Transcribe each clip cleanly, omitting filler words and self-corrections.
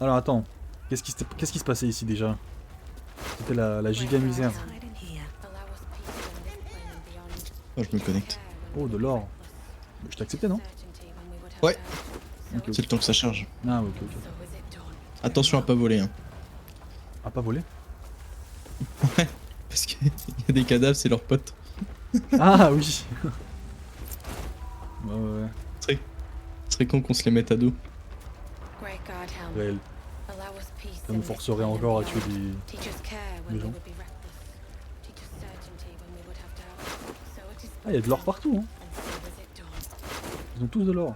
Alors attends, qu'est-ce qui se passait ici déjà? C'était la giga misère. Oh, je me connecte. Oh, de l'or. Je t'ai accepté, non? Ouais, Ok, c'est ok. le temps que ça charge. Ah, ok, ok. Attention à pas voler, hein. Ah, pas volé? Ouais, parce qu'il y a des cadavres, c'est leurs potes. Ah, oui. Ouais, ouais, ouais. Ce serait con qu'on se les mette à dos. Réel. Ça me forcerait encore à tuer des gens. Ah, il y a de l'or partout, hein. Ils ont tous de l'or.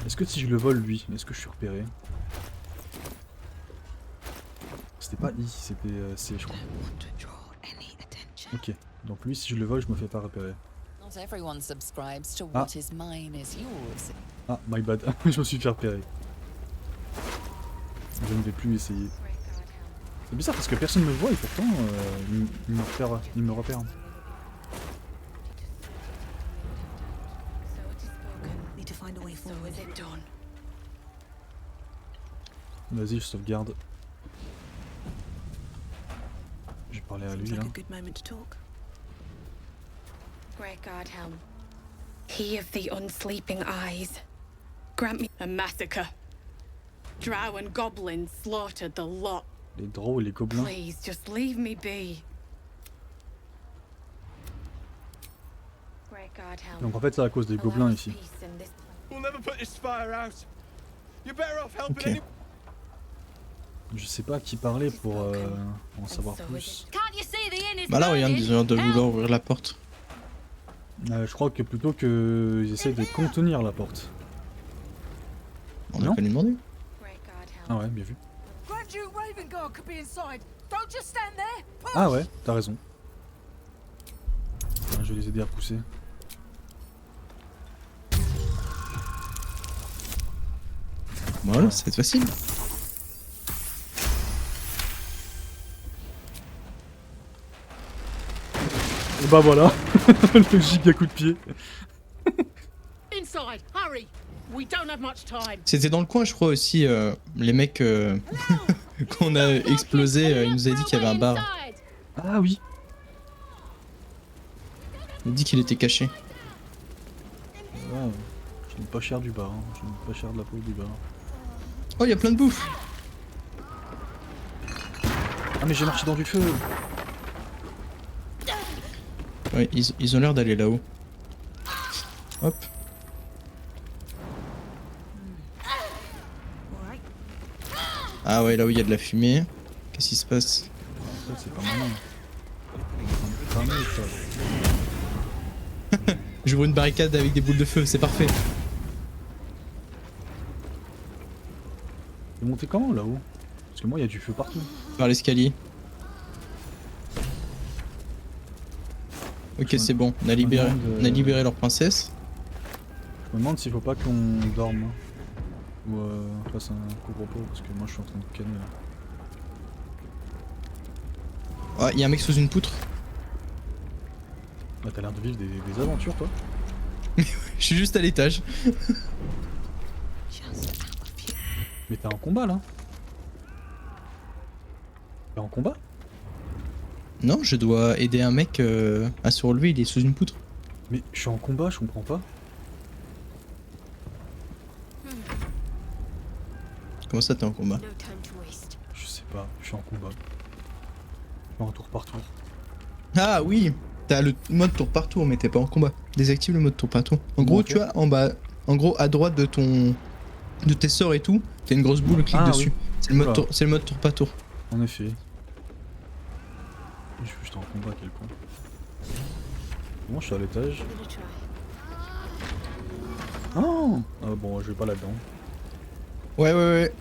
Est-ce que si je le vole, lui, est-ce que je suis repéré? C'était pas I, c'était C, je crois. Ok, donc lui, si je le vole, je me fais pas repérer. Ah. Ah, my bad, je me suis fait repérer. Je ne vais plus essayer. C'est bizarre parce que personne ne me voit et pourtant il me repère. Vas-y, je sauvegarde. Je vais parler à lui là. Great Godhelm, he of the unsleeping eyes, grant me a massacre. Drow and goblins slaughtered the lot. Les drows et les gobelins. Please, just leave me be. Great Godhelm. Donc en fait c'est à cause des gobelins ici. Ok. Je sais pas à qui parler pour en savoir plus. Bah là, regarde, ils ont l'air de vouloir ouvrir la porte. Je crois que plutôt qu'ils essayent de contenir la porte. On a Non. qu'à lui demander. Ah ouais, bien vu. Ah ouais, t'as raison. Je vais les aider à pousser. Voilà, ça va être facile. Et bah voilà, le giga coup de pied. C'était dans le coin, je crois aussi, les mecs qu'on a explosé, ils nous avaient dit qu'il y avait un bar. Ah oui. Ils nous dit qu'il était caché. Ouais, je n'aime pas cher du bar, hein. Je n'aime pas cher de la peau du bar. Oh, il y a plein de bouffe. Ah mais j'ai marché dans du feu. Ouais, ils ont l'air d'aller là-haut. Hop. Ah ouais, là où il y a de la fumée. Qu'est-ce qui se passe? Ça c'est pas mal. J'ouvre une barricade avec des boules de feu, c'est parfait. C'est monté comment là-haut? Parce que moi il y a du feu partout. Par l'escalier. Ok, c'est bon, on a libéré leur princesse. Je me demande s'il faut pas qu'on dorme. Ou fasse un couvre-feu parce que moi je suis en train de canner là. Ah, il y a un mec sous une poutre. Bah t'as l'air de vivre des aventures toi. Je suis juste à l'étage. Mais t'es en combat là. T'es en combat? Non, je dois aider un mec à se relever, il est sous une poutre. Mais je suis en combat, je comprends pas. Comment ça t'es en combat? Je sais pas, je suis en combat. Je fais un tour par tour. Ah oui, t'as le mode tour par tour mais t'es pas en combat. Désactive le mode tour par tour. En gros, tu vois, en bas, en gros à droite de tes sorts et tout, t'as une grosse boule, clique dessus. Oui. C'est le mode tour par tour. En effet. Je suis juste en combat, quel con. Bon, je suis à l'étage. Oh ah bon, je vais pas là-dedans. Ouais, ouais, ouais.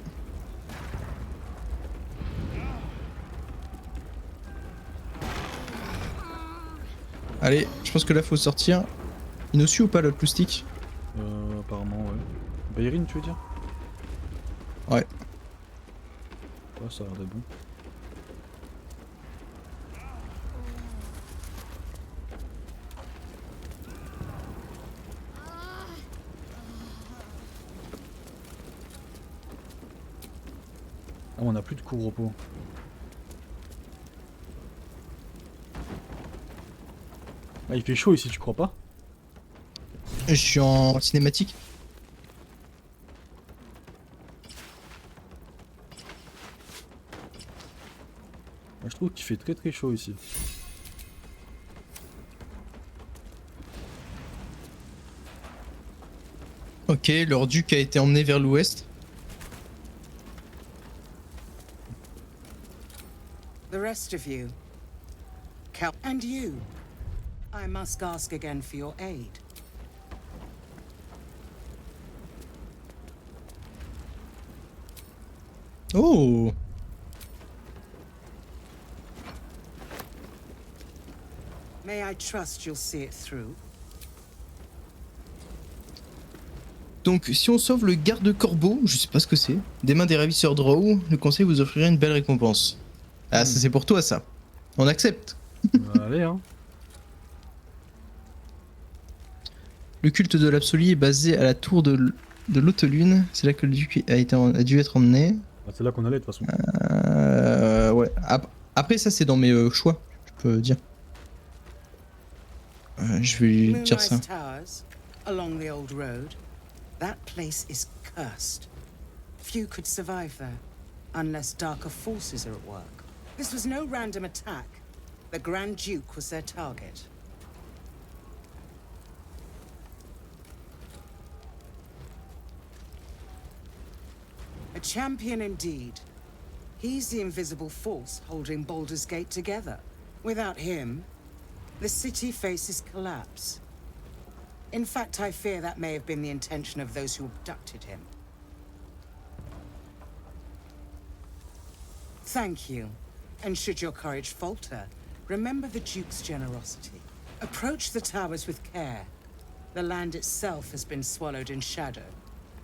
Allez, je pense que là faut sortir. Il nous suit ou pas l'autre ploustique? Apparemment, ouais. Bayrine, tu veux dire? Ouais. Ouais, ça a l'air d'être bon. Oh, on a plus de couvre-repos. Ah, il fait chaud ici, tu crois pas? Je suis en cinématique. Moi, je trouve qu'il fait très très chaud ici. Ok, leur duc a été emmené vers l'ouest. The rest of you. And you. I must ask again for your aid. Oh! May I trust you'll see it through? Donc, si on sauve le garde-corbeau, je sais pas ce que c'est, des mains des ravisseurs Drow, le conseil vous offrirait une belle récompense. Ah, ça c'est pour toi ça. On accepte. Allez, hein. Le culte de l'absolu est basé à la tour de l'Haute Lune. C'est là que le duc a dû être emmené. Bah, c'est là qu'on allait de toute façon. Ouais. Après, ça c'est dans mes choix, je peux dire. Je vais lui dire ça. Moonrise Towers, along the old road. That place is cursed. Few could survive there, unless darker forces are at work. This was no random attack. The Grand Duke was their target. A champion indeed. He's the invisible force holding Baldur's Gate together. Without him, the city faces collapse. In fact, I fear that may have been the intention of those who abducted him. Thank you. And should your courage falter, remember the Duke's generosity. Approach the towers with care. The land itself has been swallowed in shadow.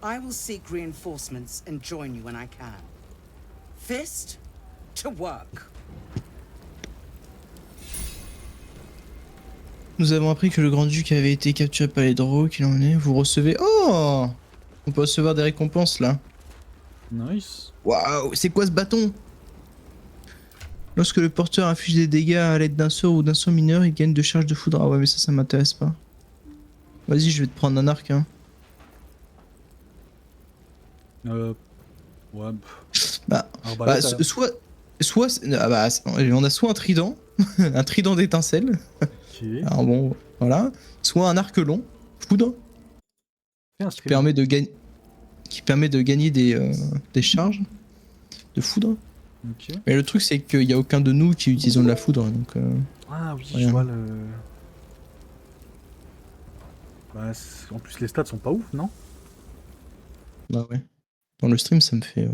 I will seek reinforcements and join you when I can. Fist to work. Nous avons appris que le grand-duc avait été capturé par les Drow qui l'ont emmené. Vous recevez... Oh! On peut recevoir des récompenses là. Nice. Waouh, c'est quoi ce bâton? Lorsque le porteur inflige des dégâts à l'aide d'un sort ou d'un sort mineur, il gagne de charges de foudre. Ah ouais, mais ça m'intéresse pas. Vas-y, je vais te prendre un arc. Hein. Ouais. Bah, Arbalète, alors. on a soit un trident, un trident d'étincelles. Ok. Alors bon, voilà. Soit un arc long, foudre, qui permet de gagner des charges de foudre. Ok. Mais le truc c'est qu'il n'y a aucun de nous qui utilisons de la foudre, donc. Ah oui, rien. je vois le. Bah, en plus, les stats sont pas ouf, non? Bah ouais. Dans le stream, ça me fait. Ouais.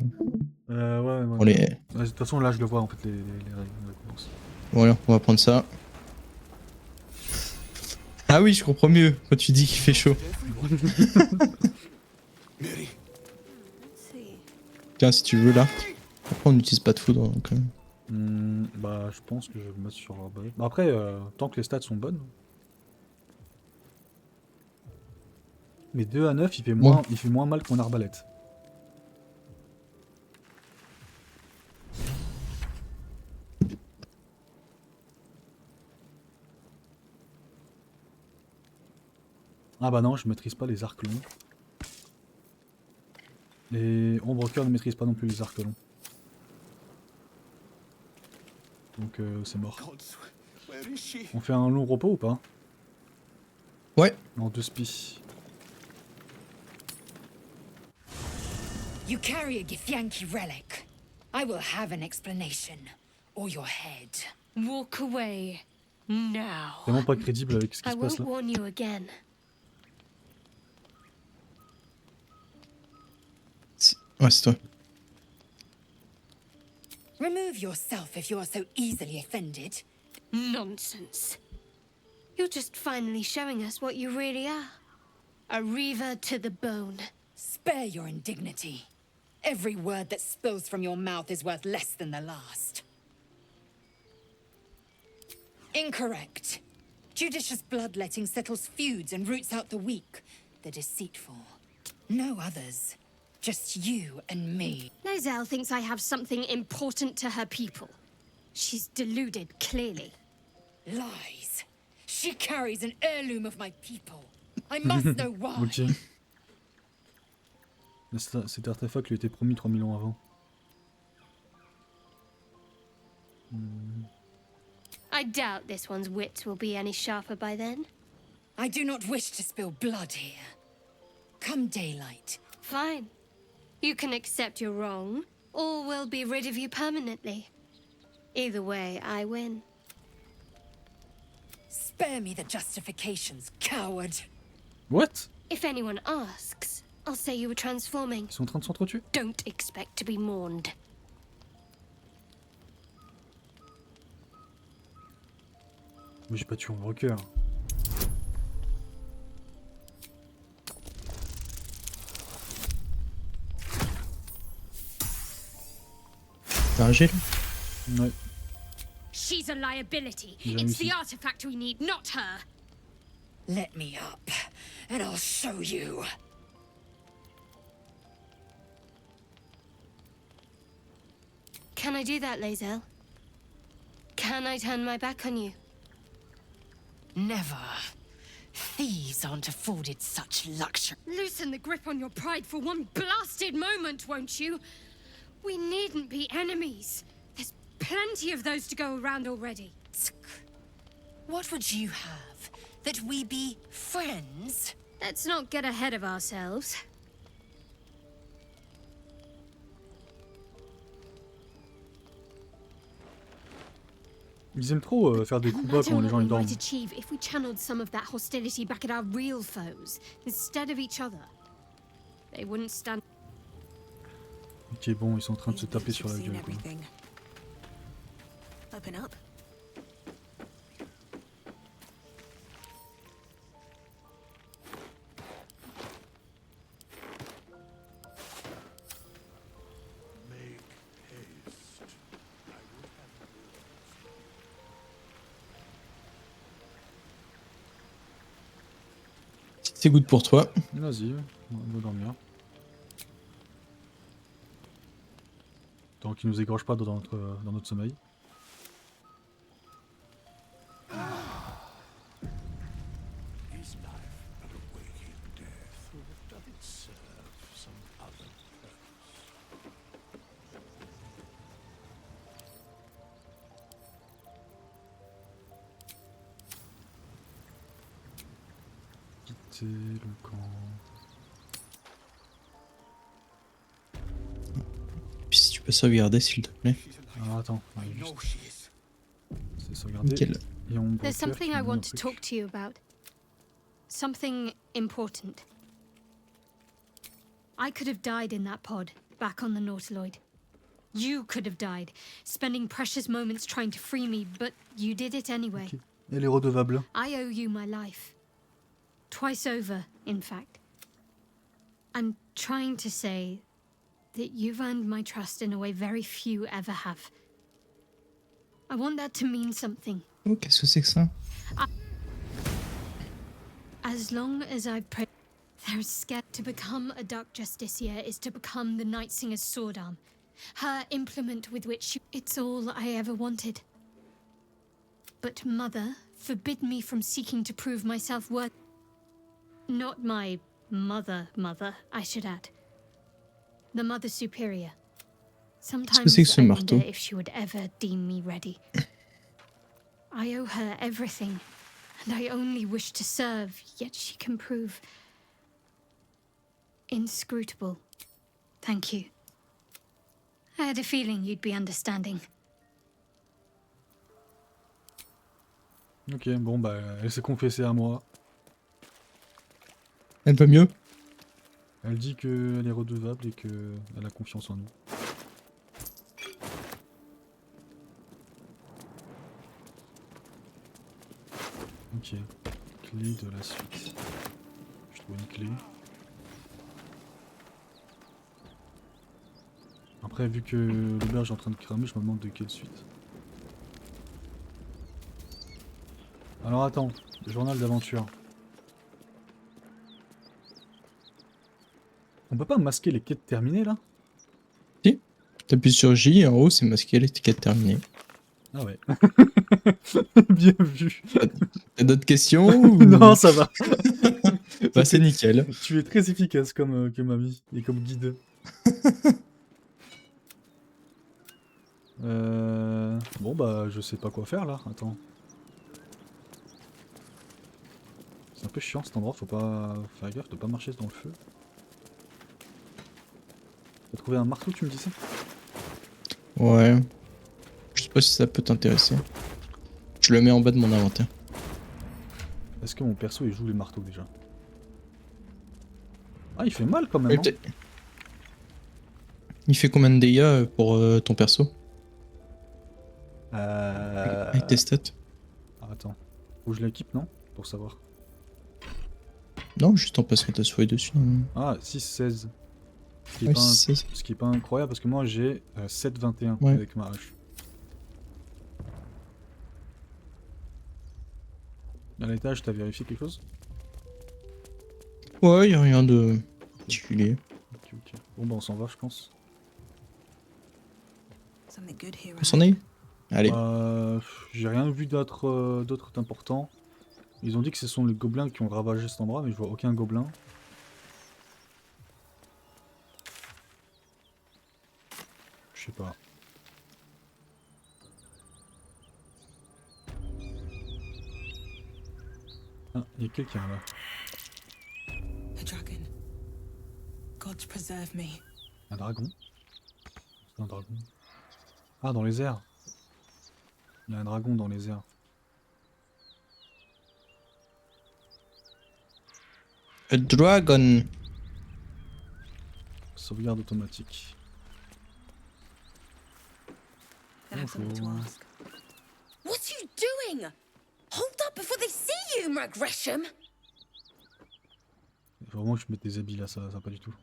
Bon, les... Ouais, de toute façon, là, je le vois en fait, les récompenses. Voilà, on va prendre ça. Ah oui, je comprends mieux quand tu dis qu'il fait chaud. Tiens, si tu veux là. Après, on n'utilise pas de foudre donc. Bah, je pense que je vais me mettre sur arbalète. Bah, après, tant que les stats sont bonnes. Mais 2 à 9, il fait moins mal qu'en arbalète. Ah bah non, je maîtrise pas les arcs longs. Les Ombrecoeur ne maîtrisent pas non plus les arcs longs. Donc c'est mort. On fait un long repos ou pas? Ouais. En 2 spies. You carry a Githyanki relic. I will have an explanation. Or your head. Walk away now. Vraiment pas crédible avec ce qui I se passe won't là. warn you again. Ouais, c'est toi. Remove yourself if you are so easily offended. Nonsense. You're just finally showing us what you really are. A reaver to the bone. Spare your indignity. Every word that spills from your mouth is worth less than the last. Incorrect. Judicious bloodletting settles feuds and roots out the weak, the deceitful. No others. Just you and me. Lae'zel thinks I have something important to her people. She's deluded, clearly. Lies. She carries an heirloom of my people. I must know why. Ok. Mais cet artefact lui était promis 3000 ans avant. I doubt this one's wits will be any sharper by then. I do not wish to spill blood here. Come daylight. Fine. You can accept you're wrong, or we'll be rid of you permanently. Either way, I win. Spare me the justifications, coward. What? If anyone asks, I'll say you were transforming. Ils sont en train de s'entretuer? Don't expect to be mourned. Mais j'ai pas tué un walker. T'as un gel? Ouais. She's a liability. J'ai It's réussi. the artifact we need, not her. Let me up, and I'll show you. Can I do that, Lae'zel? Can I turn my back on you? Never. Thieves aren't afforded such luxury. Loosen the grip on your pride for one blasted moment, won't you? We needn't be enemies. There's plenty of those to go around already. What would you have? That we be friends? Let's not get ahead of ourselves. Ils aiment trop faire des combats quand les gens ils we dorment. might achieve if we channeled some of that hostility back at our real foes instead of each other. They wouldn't stand. Ok, bon, ils sont en train de se taper sur la You've seen gueule. Quoi. everything. Open up. C'est good pour toi. Vas-y, on va dormir. Tant qu'ils nous égorgent pas dans notre sommeil. Quitter le camp. Puis si tu peux sauvegarder s'il te plaît. Alors attends, on va juste... C'est sauvegarder. Nickel. Et on There's peut faire something I finalement un want to truc. talk to you about. Something important. I could have died in that pod, back on the Nautiloid. You could have died, spending precious moments trying to free me, but you did it anyway. Ok. Elle est redevable. I owe you my life. Twice over, in fact. I'm trying to say that you've earned my trust in a way very few ever have. I want that to mean something. Oh, qu'est-ce que c'est que ça? As long as I've prayed, there's scared to become a Dark Justiciar is to become the Night Singer's sword arm. Her implement with which it's all I ever wanted. But Mother forbid me from seeking to prove myself worth. Not my mother, I should add. The Mother Superior. Sometimes c'est que ce I marteau? wonder if she would ever deem me ready. I owe her everything, and I only wish to serve, yet she can prove inscrutable. Thank you. I had a feeling you'd be understanding. Ok, bon bah elle s'est confessée à moi. Elle va mieux? Elle dit qu'elle est redevable et qu'elle a confiance en nous. Ok, clé de la suite. Je trouve une clé. Après, vu que l'auberge est en train de cramer, je me demande de quelle suite. Alors attends, journal d'aventure. On peut pas masquer les quêtes terminées là? T'appuies sur J et en haut c'est masqué l'étiquette terminée. Ah ouais. Bien vu. T'as d'autres questions ou... Non, ça va. Bah c'est nickel. Tu es très efficace comme, comme ami et comme guide. Bon bah je sais pas quoi faire là, attends. C'est un peu chiant cet endroit, faut pas faire gaffe de pas marcher dans le feu. T'as trouvé un marteau tu me disais? Ouais. Je sais pas si ça peut t'intéresser. Je le mets en bas de mon inventaire. Est-ce que mon perso il joue les marteaux déjà? Ah il fait mal quand même Oui, hein. peut-être. Il fait combien de dégâts pour ton perso avec tes stats? Ah, attends. Faut que je l'équipe non? Pour savoir. Non, juste en passant ta souris dessus. Non. Ah 6-16. Ce qui est Ouais, pas c'est ça. Ce qui est pas incroyable parce que moi j'ai 7-21 Ouais. avec ma hache. À l'étage, t'as vérifié quelque chose? Ouais, y a rien de particulier. Ok, ok. Bon bah on s'en va je pense. Something good here. On s'en est? Allez. J'ai rien vu d'autre d'important. Ils ont dit que ce sont les gobelins qui ont ravagé cet endroit mais je vois aucun gobelin. Je sais pas. Ah, il y a quelqu'un là. A dragon. God preserve me. Un dragon? C'est un dragon. Ah, dans les airs. Il y a un dragon dans les airs. A dragon. Sauvegarde automatique. I have something to Bonjour. ask. What are you doing? Hold up before they see you, Murg Gresham. Il faut vraiment que je mette des habits là, ça va pas du tout.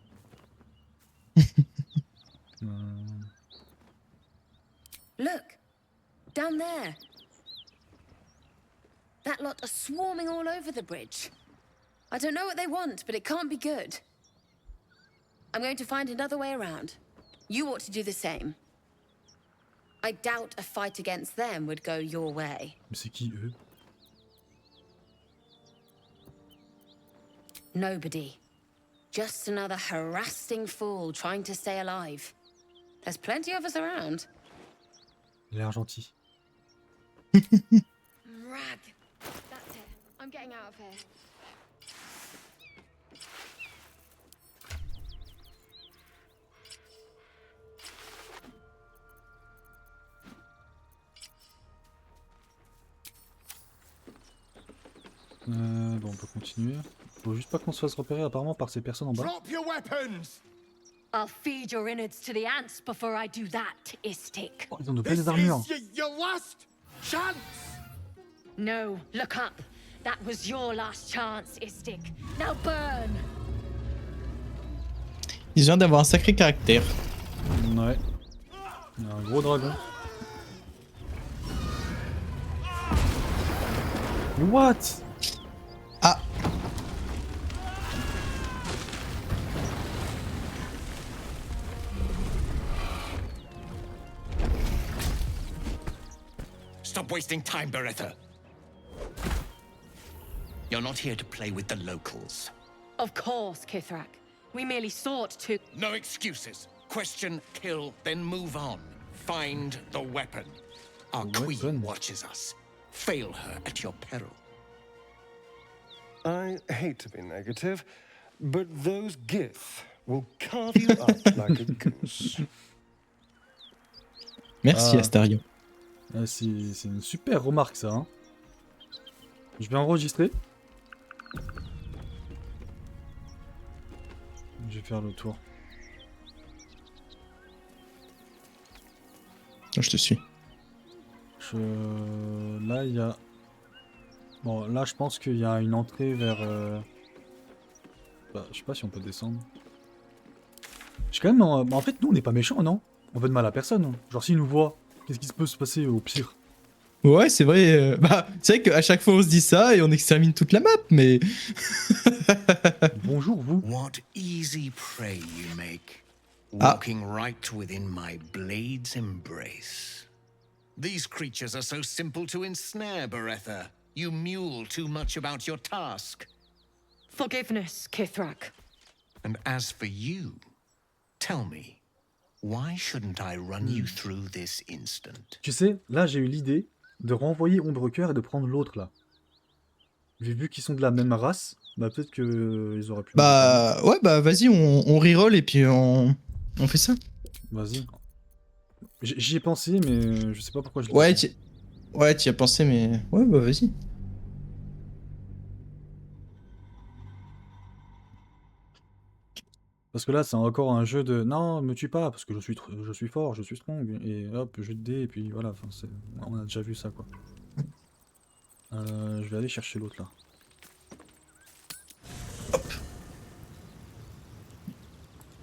Look, down there. That lot are swarming all over the bridge. I don't know what they want, but it can't be good. I'm going to find another way around. You ought to do the same. I doubt a fight against them would go your way. Mais c'est qui eux? Nobody. Just another harassing fool trying to stay alive. There's plenty of us around. Il a l'air gentil. Rag. That's it. I'm getting out of here. Bon, on peut continuer. Faut juste pas qu'on se fasse repérer apparemment par ces personnes en bas. Drop your weapons! I'll feed your innards to the ants before I do that, Istik. Oh, ils ont de This belles armures. is your last chance! No, look up. That was your last chance, Istik. Now burn! Ils viennent d'avoir un sacré caractère. Ouais. Il y a un gros dragon. What? Ah! Stop wasting time, Beretta. You're not here to play with the locals. Of course, Kithrak. We merely sought to. No excuses. Question, kill, then move on. Find the weapon. Our queen Weapon? watches us. Fail her at your peril. I hate to be negative, but those Gith will carve you up like a goose. Merci Ah. Astarion. Ah, c'est une super remarque ça. Hein. Je vais enregistrer. Je vais faire le tour. Je te suis. Là il y a... Bon là je pense qu'il y a une entrée vers... Bah, je sais pas si on peut descendre. Je suis quand même... Bah, en fait nous on n'est pas méchants non? On veut de mal à personne. Genre s'ils nous voient, qu'est-ce qui peut se passer au pire? Ouais, c'est vrai. Bah, c'est vrai qu'à chaque fois on se dit ça et on extermine toute la map, mais. Bonjour, vous. What easy prey you make, Ah. walking right within my blade's embrace. These creatures are so simple to ensnare, Beretha. You mule too much about your task. Forgiveness, Kithrak. And as for you, tell me, why shouldn't I run you through this instant? Tu sais, là j'ai eu l'idée de renvoyer Ombrecoeur et de prendre l'autre là. Vu qu'ils sont de la même race, bah peut-être que ils auraient pu. Bah, ouais, bah vas-y, on reroll et puis on fait ça. Vas-y. J'y ai pensé, mais je sais pas pourquoi je l'ai Ouais, pas fait. t'y as pensé, mais. Ouais, bah vas-y. Parce que là, c'est encore un jeu de non, me tue pas, parce que je suis fort, je suis strong, et hop, jeu de dés, et puis voilà, enfin, on a déjà vu ça quoi. Je vais aller chercher l'autre là.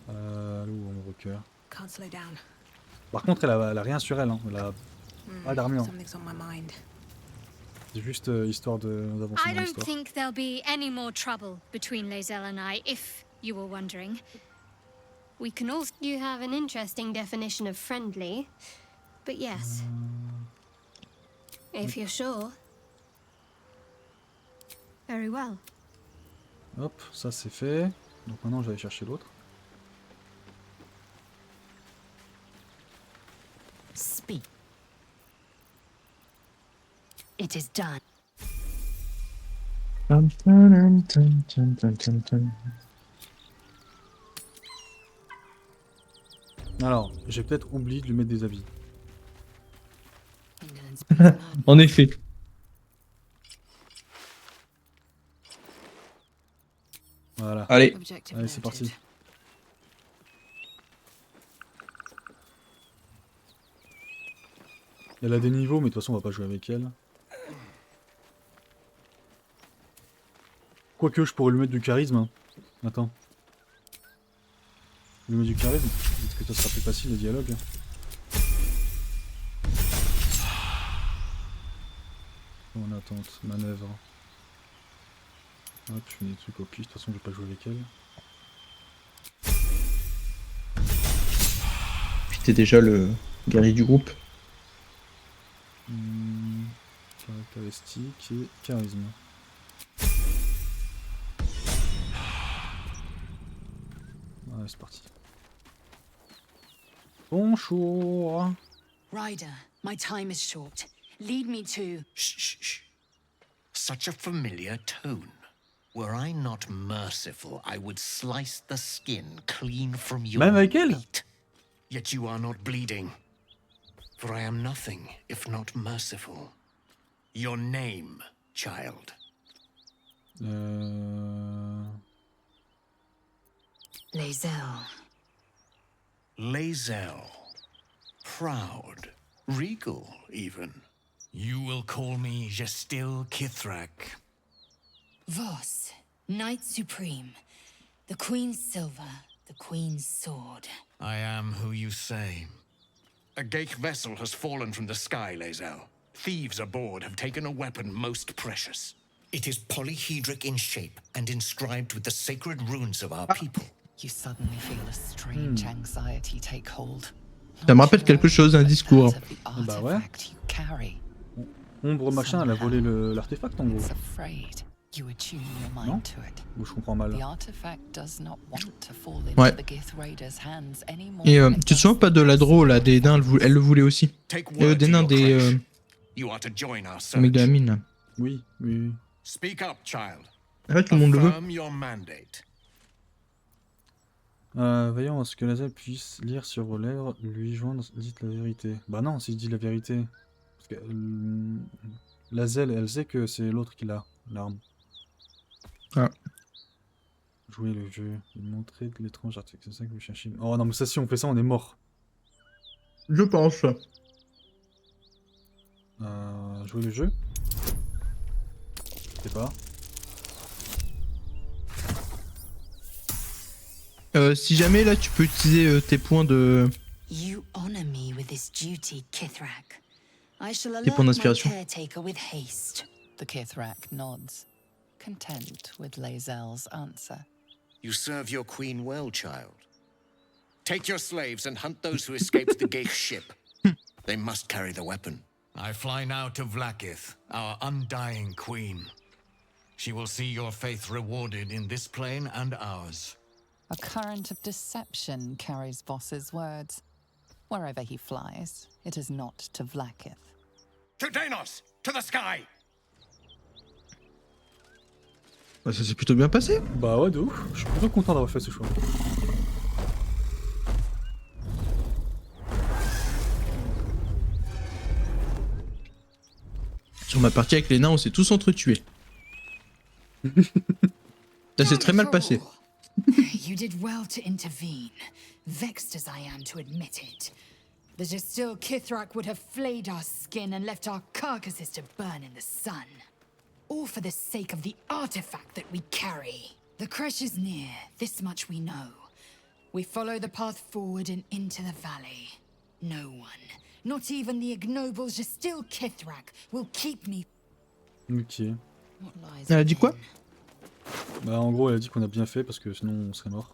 Où on me recœur. Can't slow down. Par contre, elle a rien sur elle, hein. Elle a pas d'armure. Something's on my mind. C'est juste histoire d'avancer I dans don't l'histoire. think there'll be any more trouble between Lae'zel and I, if you were wondering. We can also... You have an interesting definition of friendly, but yes. If you're sure. Very well. Hop, ça c'est fait. Donc maintenant, je vais aller chercher l'autre. Speak. It is done. Alors, j'ai peut-être oublié de lui mettre des avis. En effet. Voilà. Allez. Objective Allez, c'est noted. parti. Elle a des niveaux, mais de toute façon, on va pas jouer avec elle. Quoique, je pourrais lui mettre du charisme. Hein. Attends. Je lui mets du charisme. Peut-être que ça sera plus facile, le dialogue. En attente, manœuvre. Hop, je fais des trucs au pif. De toute façon, je vais pas jouer avec elle. Puis t'es déjà le guerrier du groupe. Caractéristique et charisme. Ouais, c'est parti. Bonjour. Ryder, my time is short. Lead me to... Shh, shh, shh. Such a familiar tone. Were I not merciful, I would slice the skin clean from your Même avec elle? meat. Yet you are not bleeding. For I am nothing if not merciful. Your name, child. Lae'zel. Lae'zel. Proud. Regal, even. You will call me Gestil Kithrak. Voss, Knight Supreme. The Queen's silver, the Queen's sword. I am who you say. A Geich vessel has fallen from the sky, Lae'zel. Thieves aboard have taken a weapon most precious. It is polyhedric in shape and inscribed with the sacred runes of our people. You suddenly feel a strange anxiety take hold. Ça me rappelle quelque chose, un discours. Bah ouais. Ombre machin, elle a volé l'artefact en gros. Non? Ou je comprends mal. Ouais. Et tu te souviens pas de la draw là, des nains, elle le voulait aussi. Des nains des mégamines là. Oui, oui, oui. Speak up, child. En fait, tout le monde le veut. Affirm your mandate. Veillons à ce que Lae'zel puisse lire sur vos lèvres, lui joindre, dites la vérité. Bah non, si je dis la vérité. Parce que Lae'zel, elle sait que c'est l'autre qui l'a, l'arme. Ah. Jouer le jeu, montrer de l'étrange article, c'est ça que vous cherchez. Oh non, mais ça, si on fait ça, on est mort. Je pense. Jouer le jeu. Je sais pas. Si jamais là tu peux utiliser tes points de... You honor me with this duty, Kithrak. I shall Tes points alert my d'inspiration. caretaker with haste. The Kithrak nods, content with Lae'zel's answer. You serve your queen well, child. Take your slaves and hunt those who escaped the Geich ship. They must carry the weapon. I fly now to Vlaakith, our undying queen. She will see your faith rewarded in this plane and ours. A current of deception carries Voss's words. Wherever he flies, it is not to Vlaakith. To Danos! To the sky! Bah, ça s'est plutôt bien passé. Bah ouais, de ouf. Je suis plutôt content d'avoir fait ce choix. Sur ma partie avec les nains, on s'est tous entretués. Ça s'est très mal passé. You did well to intervene, vexed as I am to admit it. The Jastil Kithrak would have flayed our skin and left our carcasses to burn in the sun. All for the sake of the artifact that we carry. The crash is near, this much we know. We follow the path forward and into the valley. No one, not even the ignoble Jastil Kithrak, will keep me. Ok. What lies Elle a dit quoi? Bah en gros elle a dit qu'on a bien fait parce que sinon on serait mort.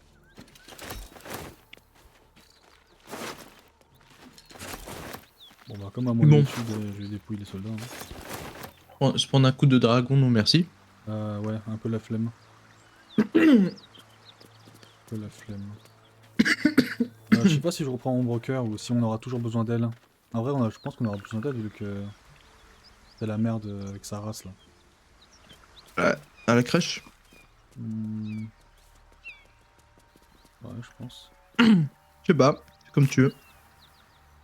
Bon bah comme à mon Bon. habitude je vais dépouiller les soldats. Hein. Se prendre un coup de dragon, non merci. Ouais, un peu la flemme. Un peu la flemme. Je sais pas si je reprends Ombrecoeur ou si on aura toujours besoin d'elle. En vrai je pense qu'on aura besoin d'elle vu que c'est la merde avec sa race là. À la crèche. Ouais je pense. Je sais pas, comme tu veux.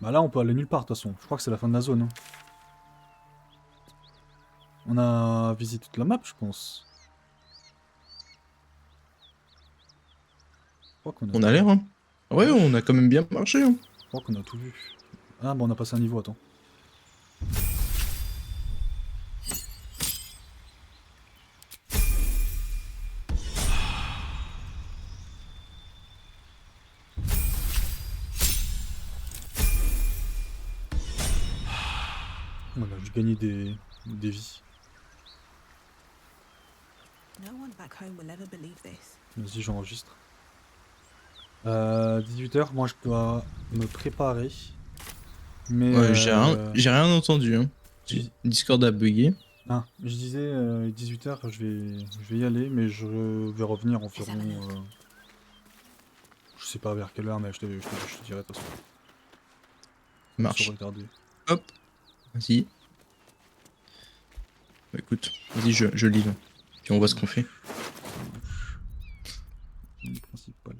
Bah là on peut aller nulle part de toute façon, je crois que c'est la fin de la zone. Hein. On a visité toute la map je pense. Je crois qu'on On a l'air, hein. Ouais, on a quand même bien marché, hein. Je crois qu'on a tout vu. Ah bah on a passé un niveau, attends. On a juste gagné des vies. No one back home will ever believe this. Vas-y, j'enregistre. 18h, moi je dois me préparer. Mais Ouais, j'ai rien entendu, hein. Discord a bugué. Ah, je disais 18h, je vais y aller, mais je vais revenir environ. Je sais pas vers quelle heure, mais je te dirai de toute façon. Marche. Regarder. Hop. Vas-y. Bah écoute, vas-y, je lis là. Puis on voit ce qu'on fait. Principal.